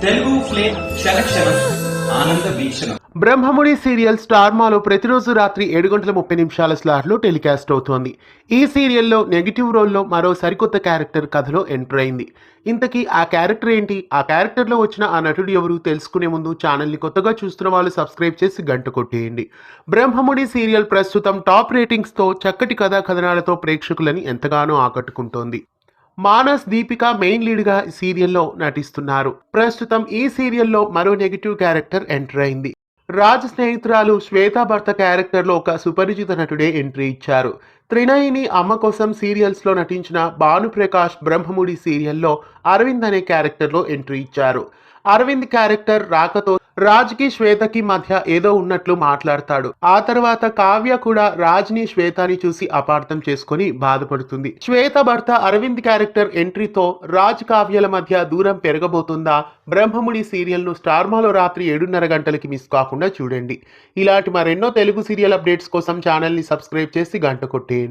Telugu flame క్షణ ఆనంద వీక్షణం. Brahmamudi serial star మాలో ప్రతిరోజు రాత్రి 7:30 స్లాట్లో టెలికాస్ట్ అవుతోంది. ఈ సీరియల్లో నెగిటివ్ రోల్లో మరో సరికొత్త క్యారెక్టర్ కథలో ఎంటర్ అయింది. ఇంతకీ ఆ క్యారెక్టర్ ఏంటి, ఆ క్యారెక్టర్లో వచ్చిన ఆ నటుడు ఎవరు తెలుసుకునే ముందు ఛానల్ని కొత్తగా చూస్తున్న వాళ్ళు సబ్స్క్రైబ్ చేసి గంట కొట్టేయండి. బ్రహ్మముడి సీరియల్ ప్రస్తుతం టాప్ రేటింగ్స్తో చక్కటి కథా కథనాలతో ప్రేక్షకులని ఎంతగానో ఆకట్టుకుంటోంది. మానస్, దీపిక మెయిన్ లీడ్గా ఈ సీరియల్లో నటిస్తున్నారు. ప్రస్తుతం ఈ సీరియల్లో మరో నెగిటివ్ క్యారెక్టర్ ఎంటర్ అయింది. రాజ్ స్నేహితురాలు శ్వేత భర్త క్యారెక్టర్లో ఒక సుపరిచిత నటుడే ఎంట్రీ ఇచ్చారు. త్రినయిని అమ్మ కోసం సీరియల్స్లో నటించిన భానుప్రకాష్ బ్రహ్మముడి సీరియల్లో అరవింద్ అనే క్యారెక్టర్లో ఎంట్రీ ఇచ్చారు. అరవింద్ క్యారెక్టర్ రాకతో రాజ్కి శ్వేతకి మధ్య ఏదో ఉన్నట్లు మాట్లాడతాడు. ఆ తర్వాత కావ్య కూడా రాజ్ని శ్వేతని చూసి అపార్థం చేసుకుని బాధపడుతుంది. శ్వేత భర్త అరవింద్ క్యారెక్టర్ ఎంట్రీతో రాజ్ కావ్యల మధ్య దూరం పెరగబోతుందా? బ్రహ్మముడి సీరియల్ను స్టార్మాలో రాత్రి 7:30 మిస్ కాకుండా చూడండి. ఇలాంటి మరెన్నో తెలుగు సీరియల్ అప్డేట్స్ కోసం ఛానల్ని సబ్స్క్రైబ్ చేసి గంట కొట్టేయండి.